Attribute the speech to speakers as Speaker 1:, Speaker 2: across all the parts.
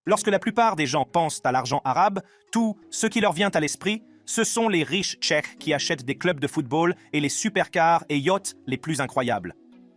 Speaker 1: Lorsque la plupart des gens pensent à l'argent arabe, tout ce qui leur vient à l'esprit, ce sont les riches tchèques qui achètent des clubs de football et les supercars et yachts les plus incroyables.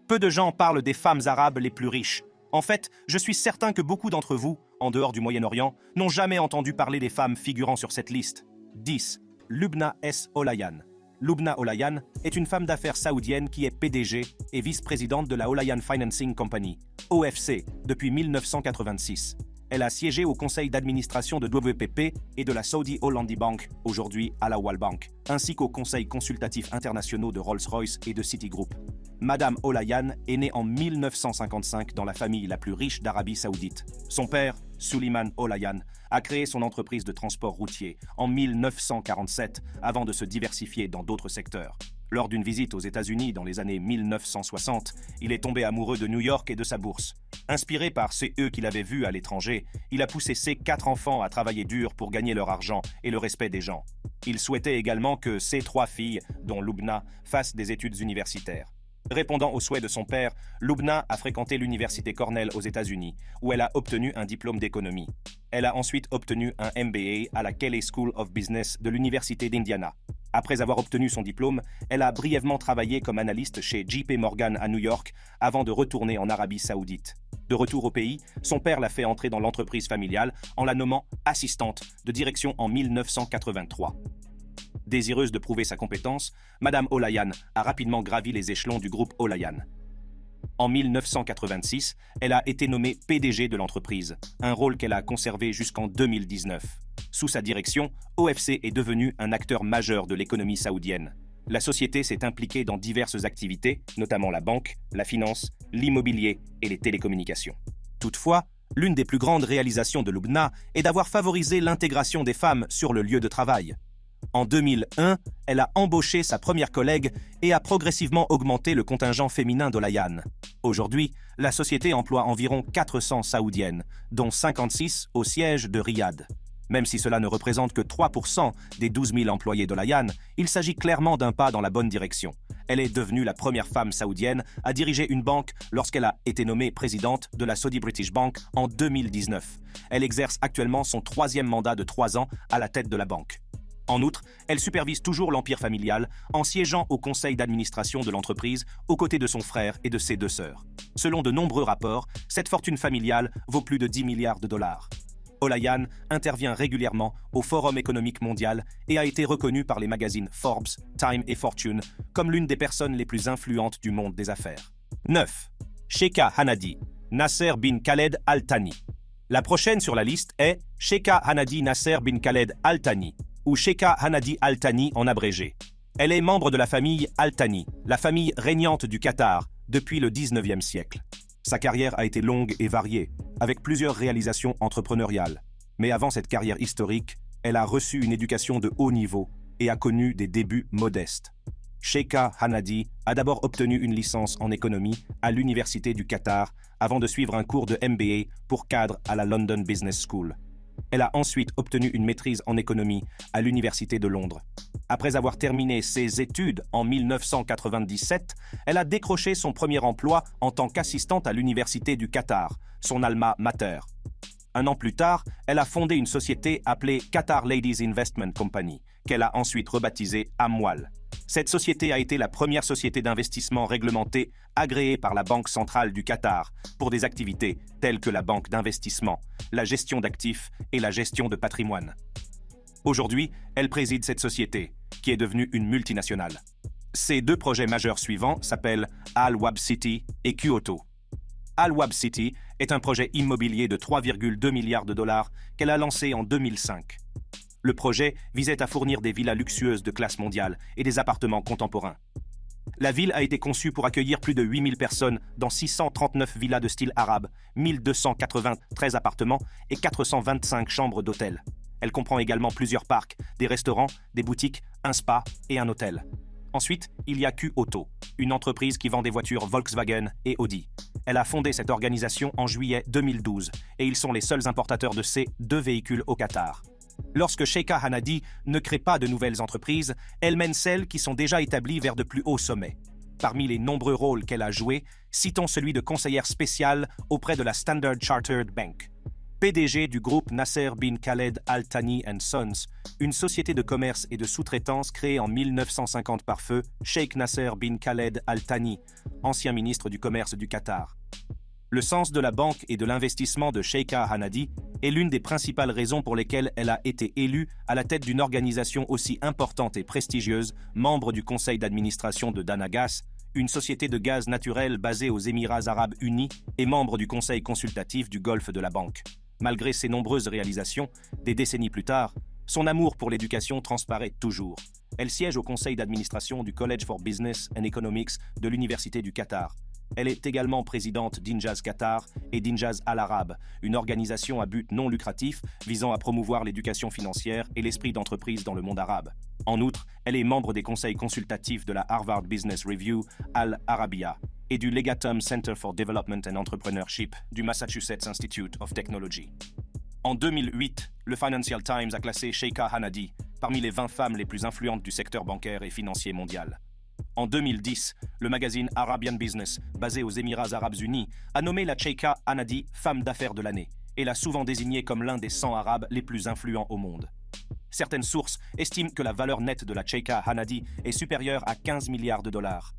Speaker 1: Peu de gens parlent des femmes arabes les plus riches. En fait, je suis certain que beaucoup d'entre vous, en dehors du Moyen-Orient, n'ont jamais entendu parler des femmes figurant sur cette liste. 10. Lubna S. Olayan. Lubna Olayan est une femme d'affaires saoudienne qui est PDG et vice-présidente de la Olayan Financing Company, OFC, depuis 1986. Elle a siégé au conseil d'administration de WPP et de la Saudi Hollandi Bank, aujourd'hui Alawal Bank, ainsi qu'au conseil consultatif internationaux de Rolls-Royce et de Citigroup. Madame Olayan est née en 1955 dans la famille la plus riche d'Arabie Saoudite. Son père, Suleiman Olayan, a créé son entreprise de transport routier en 1947 avant de se diversifier dans d'autres secteurs. Lors d'une visite aux États-Unis dans les années 1960, il est tombé amoureux de New York et de sa bourse. Inspiré par eux qu'il avait vus à l'étranger, il a poussé ses 4 enfants à travailler dur pour gagner leur argent et le respect des gens. Il souhaitait également que ses 3 filles, dont Lubna, fassent des études universitaires. Répondant aux souhaits de son père, Lubna a fréquenté l'université Cornell aux États-Unis, où elle a obtenu un diplôme d'économie. Elle a ensuite obtenu un MBA à la Kelley School of Business de l'université d'Indiana. Après avoir obtenu son diplôme, elle a brièvement travaillé comme analyste chez JP Morgan à New York avant de retourner en Arabie Saoudite. De retour au pays, son père l'a fait entrer dans l'entreprise familiale en la nommant assistante de direction en 1983. Désireuse de prouver sa compétence, Madame Olayan a rapidement gravi les échelons du groupe Olayan. En 1986, elle a été nommée PDG de l'entreprise, un rôle qu'elle a conservé jusqu'en 2019. Sous sa direction, OFC est devenu un acteur majeur de l'économie saoudienne. La société s'est impliquée dans diverses activités, notamment la banque, la finance, l'immobilier et les télécommunications. Toutefois, l'une des plus grandes réalisations de Lubna est d'avoir favorisé l'intégration des femmes sur le lieu de travail. En 2001, elle a embauché sa première collègue et a progressivement augmenté le contingent féminin d'Olayan. Aujourd'hui, la société emploie environ 400 saoudiennes, dont 56 au siège de Riyad. Même si cela ne représente que 3% des 12 000 employés d'Olayan, il s'agit clairement d'un pas dans la bonne direction. Elle est devenue la première femme saoudienne à diriger une banque lorsqu'elle a été nommée présidente de la Saudi British Bank en 2019. Elle exerce actuellement son 3e mandat de 3 ans à la tête de la banque. En outre, elle supervise toujours l'empire familial en siégeant au conseil d'administration de l'entreprise aux côtés de son frère et de ses 2 sœurs. Selon de nombreux rapports, cette fortune familiale vaut plus de 10 milliards de dollars. Olayan intervient régulièrement au Forum économique mondial et a été reconnue par les magazines Forbes, Time et Fortune comme l'une des personnes les plus influentes du monde des affaires. 9. Sheikha Hanadi, Nasser bin Khaled Al Thani. La prochaine sur la liste est Sheikha Hanadi Nasser bin Khaled Al Thani, ou Sheikha Hanadi Al Thani en abrégé. Elle est membre de la famille Al Thani, la famille régnante du Qatar, depuis le 19e siècle. Sa carrière a été longue et variée, avec plusieurs réalisations entrepreneuriales. Mais avant cette carrière historique, elle a reçu une éducation de haut niveau et a connu des débuts modestes. Sheikha Hanadi a d'abord obtenu une licence en économie à l'Université du Qatar avant de suivre un cours de MBA pour cadre à la London Business School. Elle a ensuite obtenu une maîtrise en économie à l'Université de Londres. Après avoir terminé ses études en 1997, elle a décroché son premier emploi en tant qu'assistante à l'Université du Qatar, son alma mater. Un an plus tard, elle a fondé une société appelée Qatar Ladies Investment Company, qu'elle a ensuite rebaptisée Amwal. Cette société a été la première société d'investissement réglementée agréée par la Banque centrale du Qatar pour des activités telles que la banque d'investissement, la gestion d'actifs et la gestion de patrimoine. Aujourd'hui, elle préside cette société, qui est devenue une multinationale. Ses 2 projets majeurs suivants s'appellent Al-Wab City et Kyoto. Al-Wab City est un projet immobilier de 3,2 milliards de dollars qu'elle a lancé en 2005. Le projet visait à fournir des villas luxueuses de classe mondiale et des appartements contemporains. La ville a été conçue pour accueillir plus de 8000 personnes dans 639 villas de style arabe, 1293 appartements et 425 chambres d'hôtel. Elle comprend également plusieurs parcs, des restaurants, des boutiques, un spa et un hôtel. Ensuite, il y a Q-Auto, une entreprise qui vend des voitures Volkswagen et Audi. Elle a fondé cette organisation en juillet 2012 et ils sont les seuls importateurs de ces 2 véhicules au Qatar. Lorsque Sheikha Hanadi ne crée pas de nouvelles entreprises, elle mène celles qui sont déjà établies vers de plus hauts sommets. Parmi les nombreux rôles qu'elle a joués, citons celui de conseillère spéciale auprès de la Standard Chartered Bank. PDG du groupe Nasser bin Khaled Al Thani Sons, une société de commerce et de sous-traitance créée en 1950 par feu Sheikh Nasser bin Khaled Al Thani, ancien ministre du Commerce du Qatar. Le sens de la banque et de l'investissement de Sheikha Hanadi est l'une des principales raisons pour lesquelles elle a été élue à la tête d'une organisation aussi importante et prestigieuse, membre du conseil d'administration de Dana Gas, une société de gaz naturel basée aux Émirats arabes unis et membre du conseil consultatif du Golfe de la Banque. Malgré ses nombreuses réalisations, des décennies plus tard, son amour pour l'éducation transparaît toujours. Elle siège au conseil d'administration du College for Business and Economics de l'Université du Qatar. Elle est également présidente d'Injaz Qatar et d'Injaz Al-Arab, une organisation à but non lucratif visant à promouvoir l'éducation financière et l'esprit d'entreprise dans le monde arabe. En outre, elle est membre des conseils consultatifs de la Harvard Business Review Al-Arabiya et du Legatum Center for Development and Entrepreneurship du Massachusetts Institute of Technology. En 2008, le Financial Times a classé Sheikha Hanadi parmi les 20 femmes les plus influentes du secteur bancaire et financier mondial. En 2010, le magazine Arabian Business, basé aux Émirats arabes unis, a nommé la Sheikha Hanadi femme d'affaires de l'année et l'a souvent désignée comme l'un des 100 arabes les plus influents au monde. Certaines sources estiment que la valeur nette de la Sheikha Hanadi est supérieure à 15 milliards de dollars.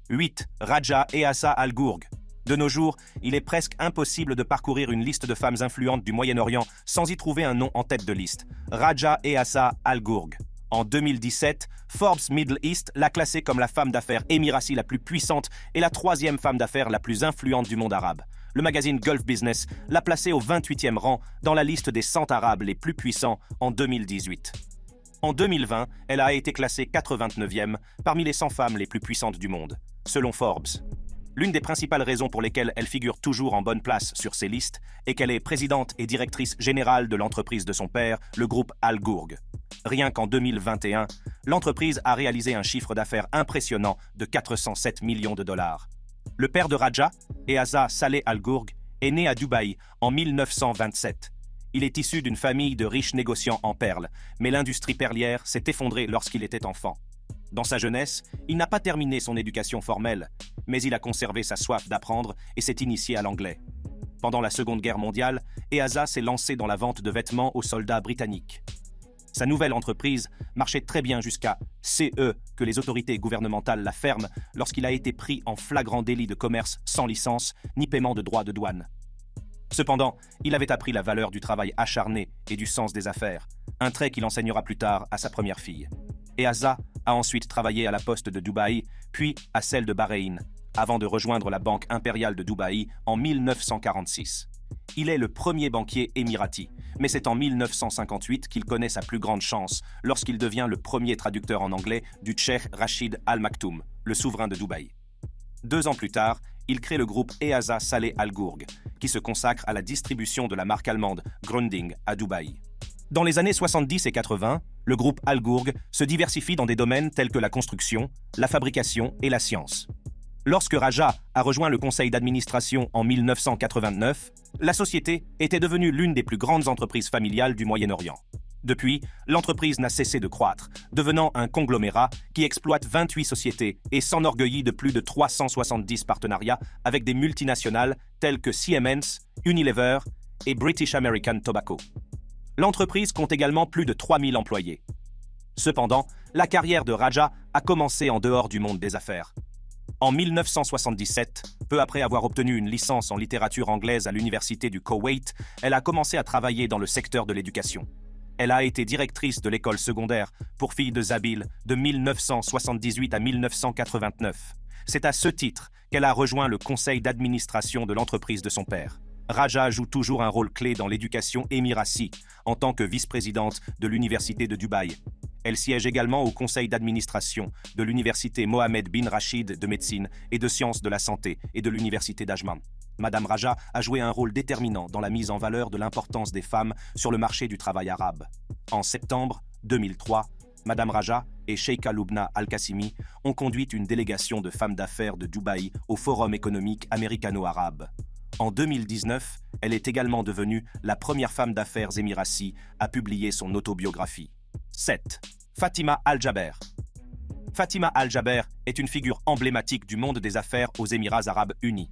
Speaker 1: 8. Raja Eassa Al Ghurg. De nos jours, il est presque impossible de parcourir une liste de femmes influentes du Moyen-Orient sans y trouver un nom en tête de liste. Raja Eassa Al Ghurg. En 2017, Forbes Middle East l'a classée comme la femme d'affaires émirati la plus puissante et la troisième femme d'affaires la plus influente du monde arabe. Le magazine Gulf Business l'a placée au 28e rang dans la liste des 100 arabes les plus puissants en 2018. En 2020, elle a été classée 89e parmi les 100 femmes les plus puissantes du monde, selon Forbes. L'une des principales raisons pour lesquelles elle figure toujours en bonne place sur ces listes est qu'elle est présidente et directrice générale de l'entreprise de son père, le groupe Al Ghurg. Rien qu'en 2021, l'entreprise a réalisé un chiffre d'affaires impressionnant de 407 millions de dollars. Le père de Raja, Eassa Saleh Al Ghurg, est né à Dubaï en 1927. Il est issu d'une famille de riches négociants en perles, mais l'industrie perlière s'est effondrée lorsqu'il était enfant. Dans sa jeunesse, il n'a pas terminé son éducation formelle, mais il a conservé sa soif d'apprendre et s'est initié à l'anglais. Pendant la Seconde Guerre mondiale, Eassa s'est lancé dans la vente de vêtements aux soldats britanniques. Sa nouvelle entreprise marchait très bien jusqu'à CE que les autorités gouvernementales la ferment lorsqu'il a été pris en flagrant délit de commerce sans licence ni paiement de droits de douane. Cependant, il avait appris la valeur du travail acharné et du sens des affaires, un trait qu'il enseignera plus tard à sa première fille. Eassa a ensuite travaillé à la poste de Dubaï, puis à celle de Bahreïn, avant de rejoindre la Banque impériale de Dubaï en 1946. Il est le premier banquier émirati, mais c'est en 1958 qu'il connaît sa plus grande chance lorsqu'il devient le premier traducteur en anglais du cheikh Rachid Al Maktoum, le souverain de Dubaï. 2 ans plus tard, il crée le groupe Eassa Saleh Al Ghurg, qui se consacre à la distribution de la marque allemande Grundig à Dubaï. Dans les années 70 et 80, le groupe Al Ghurg se diversifie dans des domaines tels que la construction, la fabrication et la science. Lorsque Raja a rejoint le conseil d'administration en 1989, la société était devenue l'une des plus grandes entreprises familiales du Moyen-Orient. Depuis, l'entreprise n'a cessé de croître, devenant un conglomérat qui exploite 28 sociétés et s'enorgueillit de plus de 370 partenariats avec des multinationales telles que Siemens, Unilever et British American Tobacco. L'entreprise compte également plus de 3000 employés. Cependant, la carrière de Raja a commencé en dehors du monde des affaires. En 1977, peu après avoir obtenu une licence en littérature anglaise à l'université du Koweït, elle a commencé à travailler dans le secteur de l'éducation. Elle a été directrice de l'école secondaire pour filles de Zabil de 1978 à 1989. C'est à ce titre qu'elle a rejoint le conseil d'administration de l'entreprise de son père. Raja joue toujours un rôle clé dans l'éducation émirati en tant que vice-présidente de l'université de Dubaï. Elle siège également au conseil d'administration de l'université Mohammed bin Rachid de médecine et de sciences de la santé et de l'université d'Ajman. Madame Raja a joué un rôle déterminant dans la mise en valeur de l'importance des femmes sur le marché du travail arabe. En septembre 2003, Madame Raja et Sheikha Lubna Al-Qassimi ont conduit une délégation de femmes d'affaires de Dubaï au Forum économique américano-arabe. En 2019, elle est également devenue la première femme d'affaires émirati à publier son autobiographie. 7. Fatima Al-Jaber. Fatima Al-Jaber est une figure emblématique du monde des affaires aux Émirats arabes unis.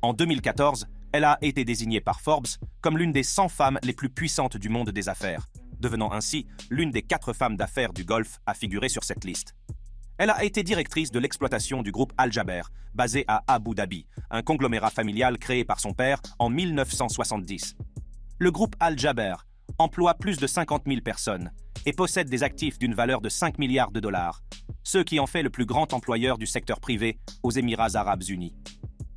Speaker 1: En 2014, Elle a été désignée par Forbes comme l'une des 100 femmes les plus puissantes du monde des affaires, devenant ainsi l'une des 4 femmes d'affaires du Golfe à figurer sur cette liste. Elle a été directrice de l'exploitation du groupe Al Jaber, basé à Abu Dhabi, un conglomérat familial créé par son père en 1970. Le groupe Al Jaber emploie plus de 50 000 personnes et possède des actifs d'une valeur de 5 milliards de dollars, ce qui en fait le plus grand employeur du secteur privé aux Émirats arabes unis.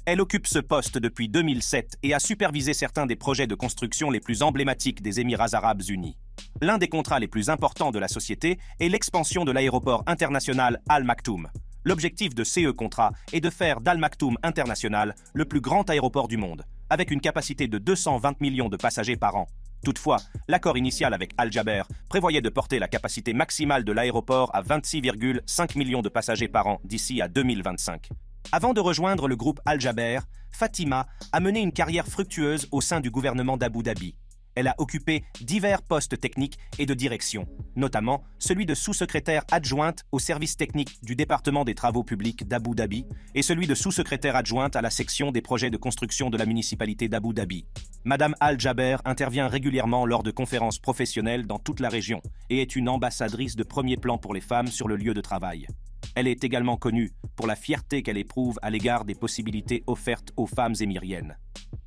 Speaker 1: Elle occupe ce poste depuis 2007 et a supervisé certains des projets de construction les plus emblématiques des Émirats arabes unis. L'un des contrats les plus importants de la société est l'expansion de l'aéroport international Al Maktoum. L'objectif de ce contrat est de faire d'Al Maktoum International le plus grand aéroport du monde, avec une capacité de 220 millions de passagers par an. Toutefois, l'accord initial avec Al Jaber prévoyait de porter la capacité maximale de l'aéroport à 26,5 millions de passagers par an d'ici à 2025. Avant de rejoindre le groupe Al Jaber, Fatima a mené une carrière fructueuse au sein du gouvernement d'Abu Dhabi. Elle a occupé divers postes techniques et de direction, notamment celui de sous-secrétaire adjointe au service technique du département des travaux publics d'Abu Dhabi et celui de sous-secrétaire adjointe à la section des projets de construction de la municipalité d'Abu Dhabi. Madame Al Jaber intervient régulièrement lors de conférences professionnelles dans toute la région et est une ambassadrice de premier plan pour les femmes sur le lieu de travail. Elle est également connue pour la fierté qu'elle éprouve à l'égard des possibilités offertes aux femmes émiriennes.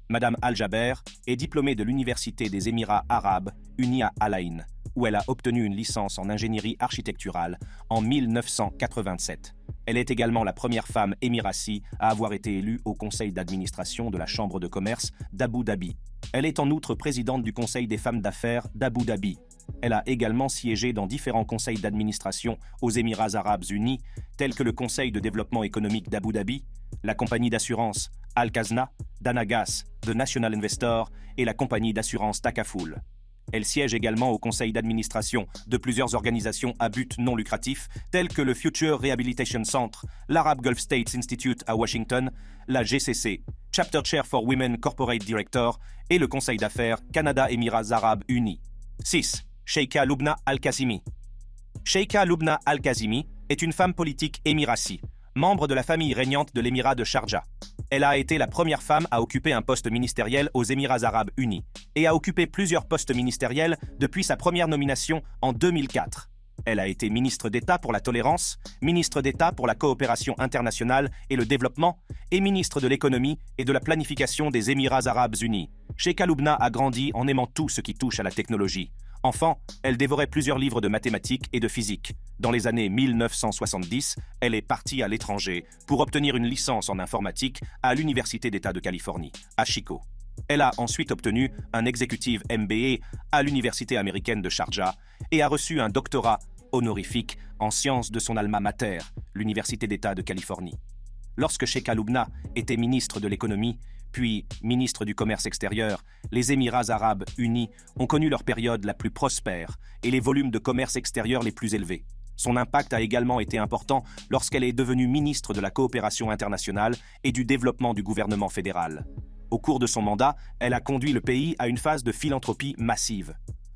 Speaker 1: Madame Al Jaber est diplômée de l'Université des Émirats arabes unis à Al Ain, où elle a obtenu une licence en ingénierie architecturale en 1987. Elle est également la première femme émirati à avoir été élue au conseil d'administration de la Chambre de commerce d'Abu Dhabi. Elle est en outre présidente du Conseil des femmes d'affaires d'Abu Dhabi. Elle a également siégé dans différents conseils d'administration aux Émirats arabes unis, tels que le Conseil de développement économique d'Abu Dhabi, la compagnie d'assurance Al-Khazna, Dana Gas, The National Investor et la compagnie d'assurance Takaful. Elle siège également au conseil d'administration de plusieurs organisations à but non lucratif, telles que le Future Rehabilitation Center, l'Arab Gulf States Institute à Washington, la GCC, Chapter Chair for Women Corporate Director et le conseil d'affaires Canada-Émirats arabes unis. 6. Sheikha Lubna Al-Qasimi. Sheikha Lubna Al-Qasimi est une femme politique émirati, membre de la famille régnante de l'émirat de Sharjah. Elle a été la première femme à occuper un poste ministériel aux Émirats arabes unis et a occupé plusieurs postes ministériels depuis sa première nomination en 2004. Elle a été ministre d'État pour la tolérance, ministre d'État pour la coopération internationale et le développement et ministre de l'économie et de la planification des Émirats arabes unis. Sheikha Lubna a grandi en aimant tout ce qui touche à la technologie. Enfant, elle dévorait plusieurs livres de mathématiques et de physique. Dans les années 1970, elle est partie à l'étranger pour obtenir une licence en informatique à l'Université d'État de Californie, à Chico. Elle a ensuite obtenu un Executive MBA à l'Université américaine de Sharjah et a reçu un doctorat honorifique en sciences de son alma mater, l'Université d'État de Californie. Lorsque Sheikha Lubna était ministre de l'économie, puis ministre du commerce extérieur, les Émirats arabes unis ont connu leur période la plus prospère et les volumes de commerce extérieur les plus élevés. Son impact a également été important lorsqu'elle est devenue ministre de la coopération internationale et du développement du gouvernement fédéral. Au cours de son mandat, elle a conduit le pays à une phase de philanthropie massive.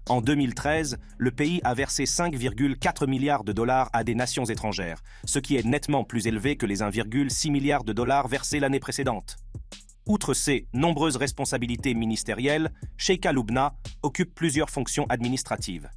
Speaker 1: En 2013, le pays a versé 5,4 milliards de dollars à des nations étrangères, ce qui est nettement plus élevé que les 1,6 milliard de dollars versés l'année précédente. Outre ses nombreuses responsabilités ministérielles, Sheikha Lubna occupe plusieurs fonctions administratives.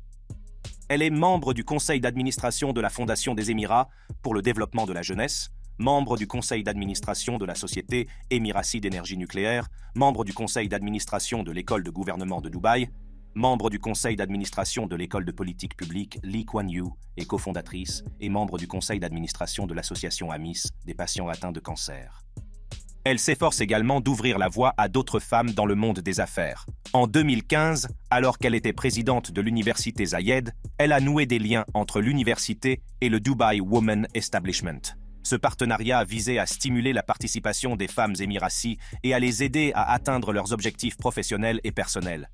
Speaker 1: Elle est membre du conseil d'administration de la Fondation des Émirats pour le développement de la jeunesse, membre du conseil d'administration de la société Émirati d'énergie nucléaire, membre du conseil d'administration de l'école de gouvernement de Dubaï, membre du conseil d'administration de l'école de politique publique Lee Kuan Yew et cofondatrice, et membre du conseil d'administration de l'association AMIS des patients atteints de cancer. Elle s'efforce également d'ouvrir la voie à d'autres femmes dans le monde des affaires. En 2015, alors qu'elle était présidente de l'université Zayed, elle a noué des liens entre l'université et le Dubai Women Establishment. Ce partenariat visait à stimuler la participation des femmes émiraties et à les aider à atteindre leurs objectifs professionnels et personnels.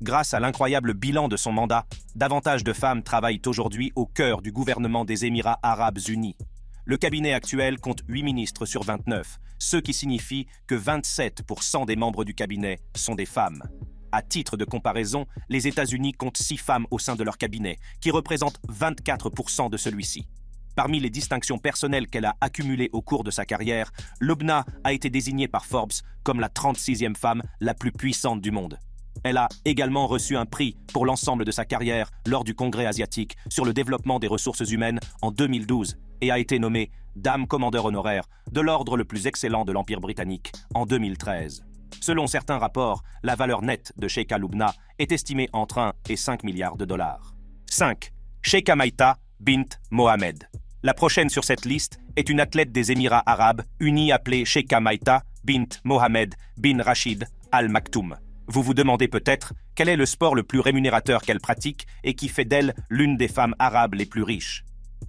Speaker 1: Grâce à l'incroyable bilan de son mandat, davantage de femmes travaillent aujourd'hui au cœur du gouvernement des Émirats arabes unis. Le cabinet actuel compte 8 ministres sur 29, ce qui signifie que 27% des membres du cabinet sont des femmes. À titre de comparaison, les États-Unis comptent 6 femmes au sein de leur cabinet, qui représentent 24% de celui-ci. Parmi les distinctions personnelles qu'elle a accumulées au cours de sa carrière, Lubna a été désignée par Forbes comme la 36e femme la plus puissante du monde. Elle a également reçu un prix pour l'ensemble de sa carrière lors du Congrès asiatique sur le développement des ressources humaines en 2012 et a été nommée Dame commandeur honoraire de l'ordre le plus excellent de l'Empire britannique en 2013. Selon certains rapports, la valeur nette de Sheikha Lubna est estimée entre 1 et 5 milliards de dollars. 5. Sheikha Maïta bint Mohammed. La prochaine sur cette liste est une athlète des Émirats arabes unis appelée Sheikha Maïta bint Mohammed bin Rachid Al Maktoum. Vous vous demandez peut-être quel est le sport le plus rémunérateur qu'elle pratique et qui fait d'elle l'une des femmes arabes les plus riches.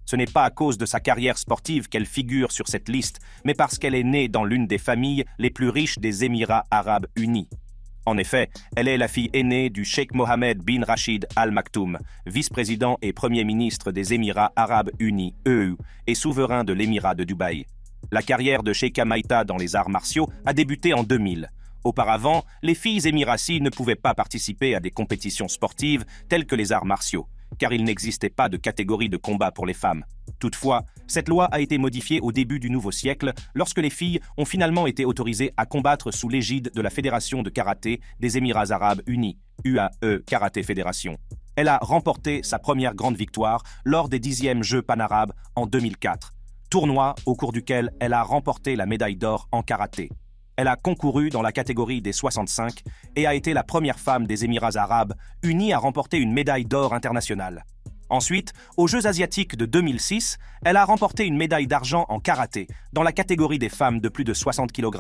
Speaker 1: Ce n'est pas à cause de sa carrière sportive qu'elle figure sur cette liste, mais parce qu'elle est née dans l'une des familles les plus riches des Émirats arabes unis. En effet, elle est la fille aînée du Cheikh Mohammed bin Rachid Al Maktoum, vice-président et premier ministre des Émirats arabes unis, EU, et souverain de l'Émirat de Dubaï. La carrière de Sheikha Maïta dans les arts martiaux a débuté en 2000. Auparavant, les filles émiraties ne pouvaient pas participer à des compétitions sportives telles que les arts martiaux, car il n'existait pas de catégorie de combat pour les femmes. Toutefois, cette loi a été modifiée au début du nouveau siècle lorsque les filles ont finalement été autorisées à combattre sous l'égide de la Fédération de karaté des Émirats arabes unis, UAE Karaté Fédération. Elle a remporté sa première grande victoire lors des 10e Jeux panarabes en 2004, tournoi au cours duquel elle a remporté la médaille d'or en karaté. Elle a concouru dans la catégorie des 65 et a été la première femme des Émirats arabes unis à remporter une médaille d'or internationale. Ensuite, aux Jeux asiatiques de 2006, elle a remporté une médaille d'argent en karaté dans la catégorie des femmes de plus de 60 kg.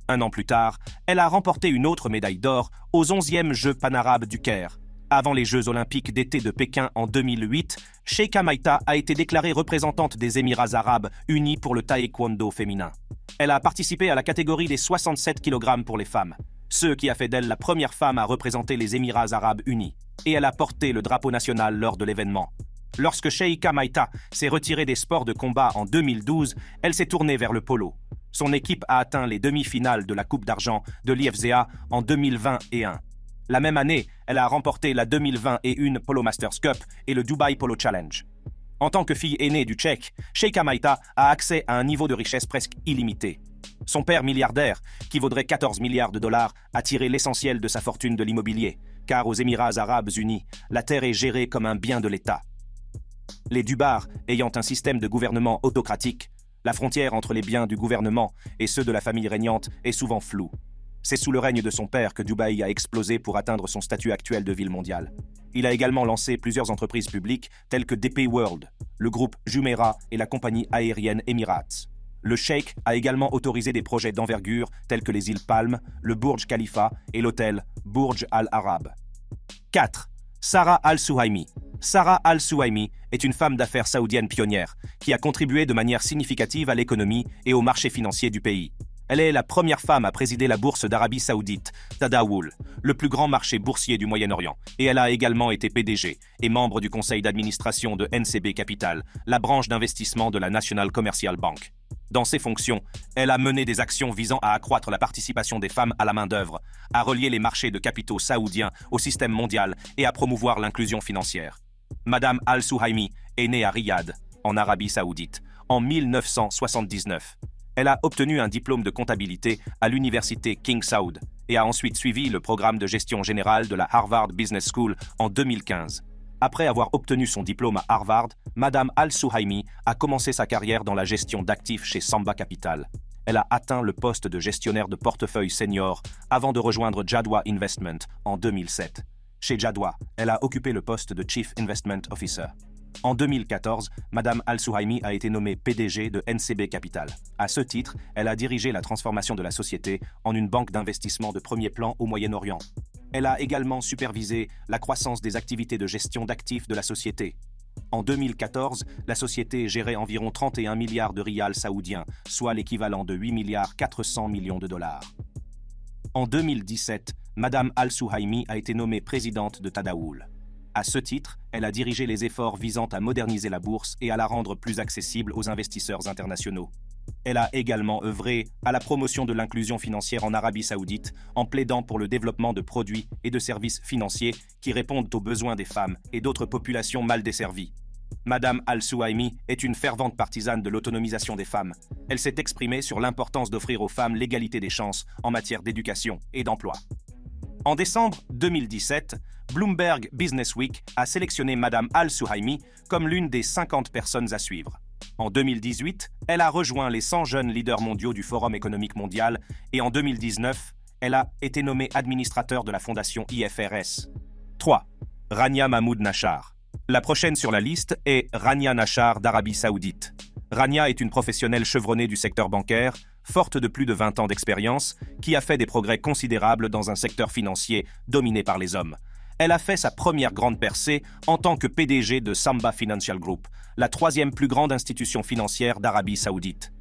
Speaker 1: Un an plus tard, elle a remporté une autre médaille d'or aux 11e Jeux panarabes du Caire. Avant les Jeux olympiques d'été de Pékin en 2008, Sheikha Maïta a été déclarée représentante des Émirats arabes unis pour le taekwondo féminin. Elle a participé à la catégorie des 67 kg pour les femmes, ce qui a fait d'elle la première femme à représenter les Émirats arabes unis, et elle a porté le drapeau national lors de l'événement. Lorsque Sheikha Maïta s'est retirée des sports de combat en 2012, elle s'est tournée vers le polo. Son équipe a atteint les demi-finales de la Coupe d'argent de l'IFZA en 2021. La même année, elle a remporté la 2021 Polo Masters Cup et le Dubai Polo Challenge. En tant que fille aînée du Tchèque, Sheikha Maïta a accès à un niveau de richesse presque illimité. Son père milliardaire, qui vaudrait 14 milliards de dollars, a tiré l'essentiel de sa fortune de l'immobilier, car aux Émirats arabes unis, la terre est gérée comme un bien de l'État. Les Dubar ayant un système de gouvernement autocratique, la frontière entre les biens du gouvernement et ceux de la famille régnante est souvent floue. C'est sous le règne de son père que Dubaï a explosé pour atteindre son statut actuel de ville mondiale. Il a également lancé plusieurs entreprises publiques telles que DP World, le groupe Jumeirah et la compagnie aérienne Emirates. Le cheikh a également autorisé des projets d'envergure tels que les îles Palmes, le Burj Khalifa et l'hôtel Burj Al Arab. 4. Sarah Al-Suhaimi. Sarah Al-Suhaimi est une femme d'affaires saoudienne pionnière qui a contribué de manière significative à l'économie et au marché financier du pays. Elle est la première femme à présider la bourse d'Arabie Saoudite, Tadawul, le plus grand marché boursier du Moyen-Orient, et elle a également été PDG et membre du conseil d'administration de NCB Capital, la branche d'investissement de la National Commercial Bank. Dans ses fonctions, elle a mené des actions visant à accroître la participation des femmes à la main-d'œuvre, à relier les marchés de capitaux saoudiens au système mondial et à promouvoir l'inclusion financière. Madame Al-Suhaimi est née à Riyad, en Arabie Saoudite, en 1979. Elle a obtenu un diplôme de comptabilité à l'université King Saud et a ensuite suivi le programme de gestion générale de la Harvard Business School en 2015. Après avoir obtenu son diplôme à Harvard, Madame Al-Suhaimi a commencé sa carrière dans la gestion d'actifs chez Samba Capital. Elle a atteint le poste de gestionnaire de portefeuille senior avant de rejoindre Jadwa Investment en 2007. Chez Jadwa, elle a occupé le poste de Chief Investment Officer. En 2014, Madame Al-Suhaimi a été nommée PDG de NCB Capital. À ce titre, elle a dirigé la transformation de la société en une banque d'investissement de premier plan au Moyen-Orient. Elle a également supervisé la croissance des activités de gestion d'actifs de la société. En 2014, la société gérait environ 31 milliards de riyals saoudiens, soit l'équivalent de 8 milliards 400 millions de dollars. En 2017, Madame Al-Suhaimi a été nommée présidente de Tadawul. À ce titre, elle a dirigé les efforts visant à moderniser la bourse et à la rendre plus accessible aux investisseurs internationaux. Elle a également œuvré à la promotion de l'inclusion financière en Arabie Saoudite en plaidant pour le développement de produits et de services financiers qui répondent aux besoins des femmes et d'autres populations mal desservies. Madame Al-Suhaimi est une fervente partisane de l'autonomisation des femmes. Elle s'est exprimée sur l'importance d'offrir aux femmes l'égalité des chances en matière d'éducation et d'emploi. En décembre 2017, Bloomberg Businessweek a sélectionné Madame Al-Suhaimi comme l'une des 50 personnes à suivre. En 2018, elle a rejoint les 100 jeunes leaders mondiaux du Forum économique mondial et en 2019, elle a été nommée administrateur de la fondation IFRS. 3. Rania Mahmoud Nachar. La prochaine sur la liste est Rania Nachar d'Arabie Saoudite. Rania est une professionnelle chevronnée du secteur bancaire, forte de plus de 20 ans d'expérience, qui a fait des progrès considérables dans un secteur financier dominé par les hommes. Elle a fait sa première grande percée en tant que PDG de Samba Financial Group, la troisième plus grande institution financière d'Arabie Saoudite.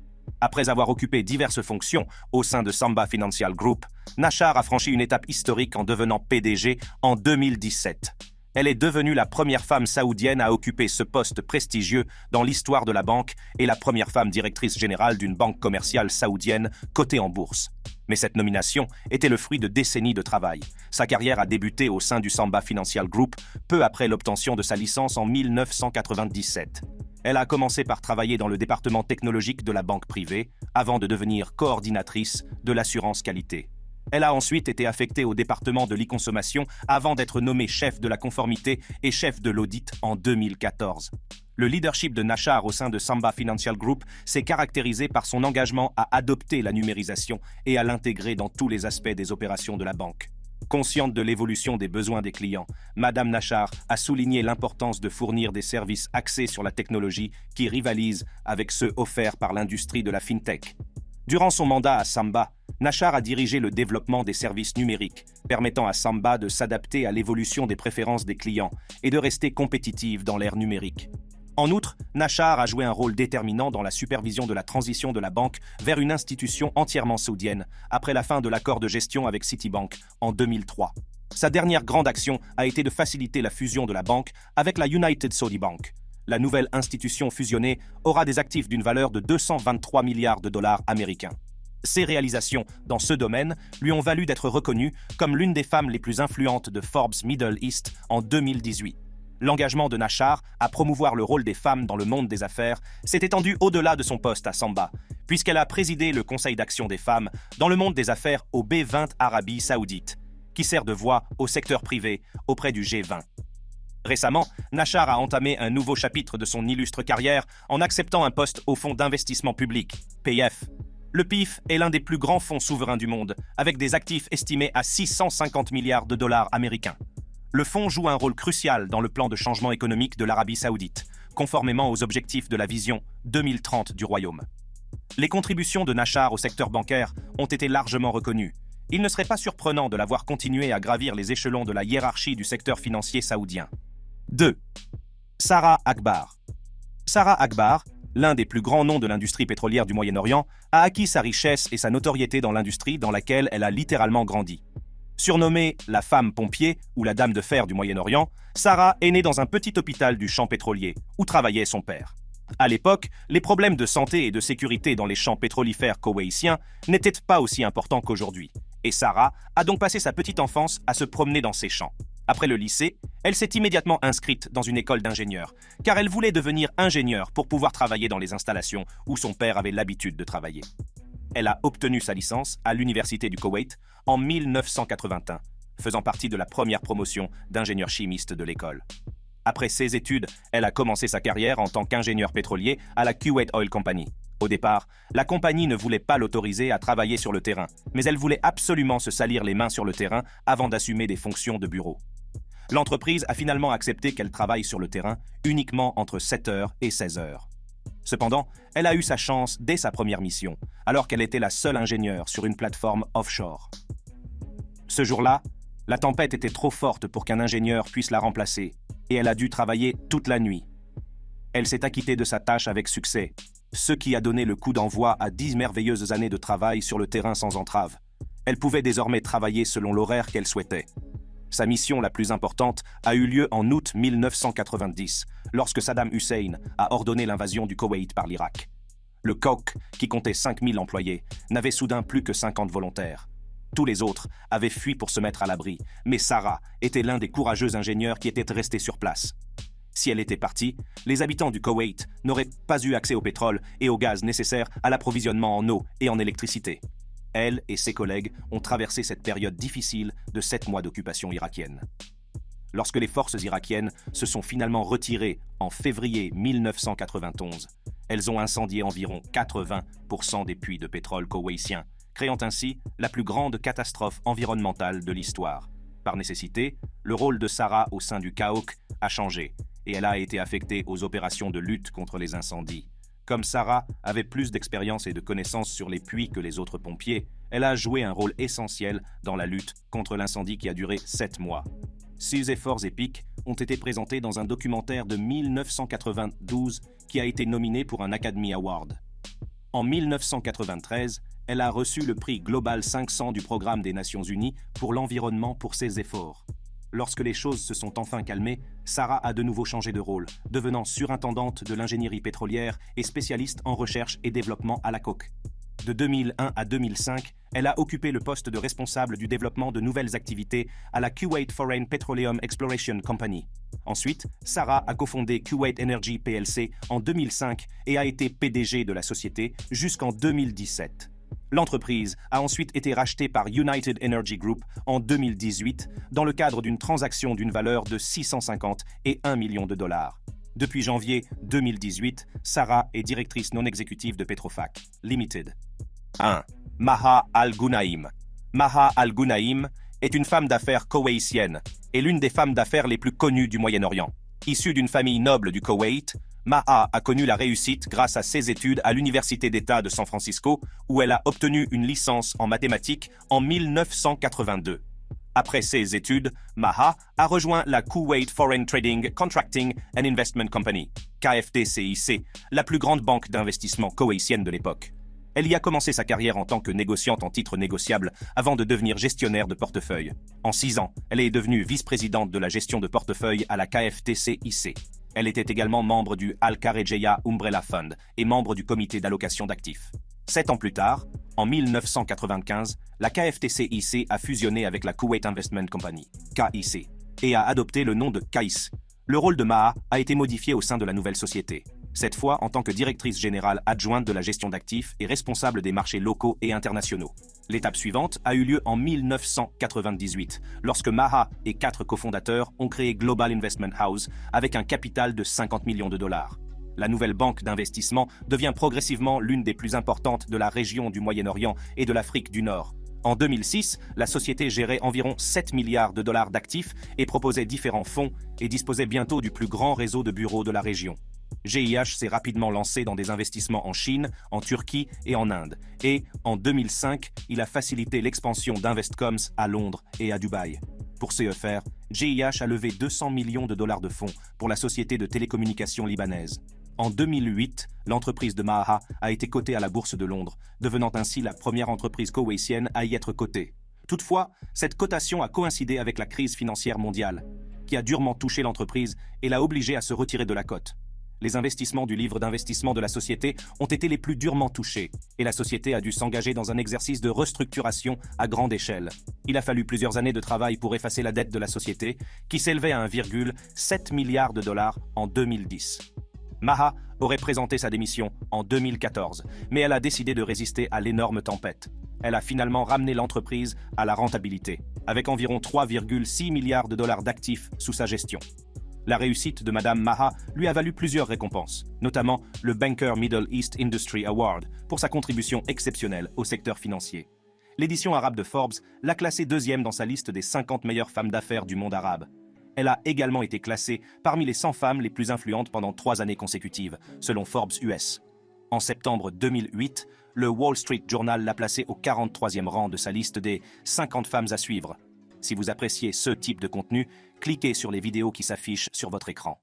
Speaker 1: Après avoir occupé diverses fonctions au sein de Samba Financial Group, Nachar a franchi une étape historique en devenant PDG en 2017. Elle est devenue la première femme saoudienne à occuper ce poste prestigieux dans l'histoire de la banque et la première femme directrice générale d'une banque commerciale saoudienne cotée en bourse. Mais cette nomination était le fruit de décennies de travail. Sa carrière a débuté au sein du Samba Financial Group peu après l'obtention de sa licence en 1997. Elle a commencé par travailler dans le département technologique de la banque privée avant de devenir coordinatrice de l'assurance qualité. Elle a ensuite été affectée au département de l'e-consommation avant d'être nommée chef de la conformité et chef de l'audit en 2014. Le leadership de Nachar au sein de Samba Financial Group s'est caractérisé par son engagement à adopter la numérisation et à l'intégrer dans tous les aspects des opérations de la banque. Consciente de l'évolution des besoins des clients, Madame Nachar a souligné l'importance de fournir des services axés sur la technologie qui rivalisent avec ceux offerts par l'industrie de la fintech. Durant son mandat à Samba, Nachar a dirigé le développement des services numériques, permettant à Samba de s'adapter à l'évolution des préférences des clients et de rester compétitive dans l'ère numérique. En outre, Nachar a joué un rôle déterminant dans la supervision de la transition de la banque vers une institution entièrement saoudienne, après la fin de l'accord de gestion avec Citibank en 2003. Sa dernière grande action a été de faciliter la fusion de la banque avec la United Saudi Bank. La nouvelle institution fusionnée aura des actifs d'une valeur de 223 milliards de dollars américains. Ses réalisations dans ce domaine lui ont valu d'être reconnue comme l'une des femmes les plus influentes de Forbes Middle East en 2018. L'engagement de Nachar à promouvoir le rôle des femmes dans le monde des affaires s'est étendu au-delà de son poste à Samba, puisqu'elle a présidé le Conseil d'action des femmes dans le monde des affaires au B20 Arabie Saoudite, qui sert de voix au secteur privé auprès du G20. Récemment, Nachar a entamé un nouveau chapitre de son illustre carrière en acceptant un poste au Fonds d'investissement public, PIF. Le PIF est l'un des plus grands fonds souverains du monde, avec des actifs estimés à 650 milliards de dollars américains. Le fonds joue un rôle crucial dans le plan de changement économique de l'Arabie Saoudite, conformément aux objectifs de la vision 2030 du royaume. Les contributions de Nachar au secteur bancaire ont été largement reconnues. Il ne serait pas surprenant de la voir continuer à gravir les échelons de la hiérarchie du secteur financier saoudien. 2. Sarah Akbar. Sarah Akbar, l'un des plus grands noms de l'industrie pétrolière du Moyen-Orient, a acquis sa richesse et sa notoriété dans l'industrie dans laquelle elle a littéralement grandi. Surnommée la femme pompier ou la dame de fer du Moyen-Orient, Sarah est née dans un petit hôpital du champ pétrolier, où travaillait son père. À l'époque, les problèmes de santé et de sécurité dans les champs pétrolifères koweïtiens n'étaient pas aussi importants qu'aujourd'hui, et Sarah a donc passé sa petite enfance à se promener dans ces champs. Après le lycée, elle s'est immédiatement inscrite dans une école d'ingénieur, car elle voulait devenir ingénieure pour pouvoir travailler dans les installations où son père avait l'habitude de travailler. Elle a obtenu sa licence à l'Université du Koweït en 1981, faisant partie de la première promotion d'ingénieur chimiste de l'école. Après ses études, elle a commencé sa carrière en tant qu'ingénieur pétrolier à la Kuwait Oil Company. Au départ, la compagnie ne voulait pas l'autoriser à travailler sur le terrain, mais elle voulait absolument se salir les mains sur le terrain avant d'assumer des fonctions de bureau. L'entreprise a finalement accepté qu'elle travaille sur le terrain uniquement entre 7h et 16h. Cependant, elle a eu sa chance dès sa première mission, alors qu'elle était la seule ingénieure sur une plateforme offshore. Ce jour-là, la tempête était trop forte pour qu'un ingénieur puisse la remplacer, et elle a dû travailler toute la nuit. Elle s'est acquittée de sa tâche avec succès, ce qui a donné le coup d'envoi à 10 merveilleuses années de travail sur le terrain sans entrave. Elle pouvait désormais travailler selon l'horaire qu'elle souhaitait. Sa mission la plus importante a eu lieu en août 1990, lorsque Saddam Hussein a ordonné l'invasion du Koweït par l'Irak. Le KOK, qui comptait 5000 employés, n'avait soudain plus que 50 volontaires. Tous les autres avaient fui pour se mettre à l'abri, mais Sarah était l'un des courageux ingénieurs qui étaient restés sur place. Si elle était partie, les habitants du Koweït n'auraient pas eu accès au pétrole et au gaz nécessaires à l'approvisionnement en eau et en électricité. Elle et ses collègues ont traversé cette période difficile de 7 mois d'occupation irakienne. Lorsque les forces irakiennes se sont finalement retirées en février 1991, elles ont incendié environ 80% des puits de pétrole koweïtiens, créant ainsi la plus grande catastrophe environnementale de l'histoire. Par nécessité, le rôle de Sarah au sein du KAOK a changé et elle a été affectée aux opérations de lutte contre les incendies. Comme Sarah avait plus d'expérience et de connaissances sur les puits que les autres pompiers, elle a joué un rôle essentiel dans la lutte contre l'incendie qui a duré 7 mois. Ces efforts épiques ont été présentés dans un documentaire de 1992 qui a été nominé pour un Academy Award. En 1993, elle a reçu le prix Global 500 du Programme des Nations Unies pour l'environnement pour ses efforts. Lorsque les choses se sont enfin calmées, Sarah a de nouveau changé de rôle, devenant surintendante de l'ingénierie pétrolière et spécialiste en recherche et développement à la KOK. De 2001 à 2005, elle a occupé le poste de responsable du développement de nouvelles activités à la Kuwait Foreign Petroleum Exploration Company. Ensuite, Sarah a cofondé Kuwait Energy PLC en 2005 et a été PDG de la société jusqu'en 2017. L'entreprise a ensuite été rachetée par United Energy Group en 2018 dans le cadre d'une transaction d'une valeur de 650 et 1 million de dollars. Depuis janvier 2018, Sarah est directrice non exécutive de Petrofac Limited. 1. Maha Al-Ghunaim. Maha Al-Ghunaim est une femme d'affaires koweïtienne et l'une des femmes d'affaires les plus connues du Moyen-Orient. Issue d'une famille noble du Koweït, Maha a connu la réussite grâce à ses études à l'Université d'État de San Francisco, où elle a obtenu une licence en mathématiques en 1982. Après ses études, Maha a rejoint la Kuwait Foreign Trading, Contracting and Investment Company, KFTCIC, la plus grande banque d'investissement koweïtienne de l'époque. Elle y a commencé sa carrière en tant que négociante en titres négociables avant de devenir gestionnaire de portefeuille. En 6 ans, elle est devenue vice-présidente de la gestion de portefeuille à la KFTCIC. Elle était également membre du Al-Kharejeya Umbrella Fund et membre du comité d'allocation d'actifs. 7 ans plus tard, en 1995, la KFTCIC a fusionné avec la Kuwait Investment Company, KIC, et a adopté le nom de KAIS. Le rôle de Maha a été modifié au sein de la nouvelle société, cette fois en tant que directrice générale adjointe de la gestion d'actifs et responsable des marchés locaux et internationaux. L'étape suivante a eu lieu en 1998, lorsque Maha et 4 cofondateurs ont créé Global Investment House avec un capital de 50 millions de dollars. La nouvelle banque d'investissement devient progressivement l'une des plus importantes de la région du Moyen-Orient et de l'Afrique du Nord. En 2006, la société gérait environ 7 milliards de dollars d'actifs et proposait différents fonds et disposait bientôt du plus grand réseau de bureaux de la région. GIH s'est rapidement lancé dans des investissements en Chine, en Turquie et en Inde. Et, en 2005, il a facilité l'expansion d'Investcoms à Londres et à Dubaï. Pour ce faire, GIH a levé 200 millions de dollars de fonds pour la société de télécommunications libanaise. En 2008, l'entreprise de Maha a été cotée à la Bourse de Londres, devenant ainsi la première entreprise koweïtienne à y être cotée. Toutefois, cette cotation a coïncidé avec la crise financière mondiale, qui a durement touché l'entreprise et l'a obligée à se retirer de la cote. Les investissements du livre d'investissement de la société ont été les plus durement touchés, et la société a dû s'engager dans un exercice de restructuration à grande échelle. Il a fallu plusieurs années de travail pour effacer la dette de la société, qui s'élevait à 1,7 milliard de dollars en 2010. Maha aurait présenté sa démission en 2014, mais elle a décidé de résister à l'énorme tempête. Elle a finalement ramené l'entreprise à la rentabilité, avec environ 3,6 milliards de dollars d'actifs sous sa gestion. La réussite de Madame Maha lui a valu plusieurs récompenses, notamment le Banker Middle East Industry Award pour sa contribution exceptionnelle au secteur financier. L'édition arabe de Forbes l'a classée 2e dans sa liste des 50 meilleures femmes d'affaires du monde arabe. Elle a également été classée parmi les 100 femmes les plus influentes pendant 3 années consécutives, selon Forbes US. En septembre 2008, le Wall Street Journal l'a placée au 43e rang de sa liste des 50 femmes à suivre. Si vous appréciez ce type de contenu, cliquez sur les vidéos qui s'affichent sur votre écran.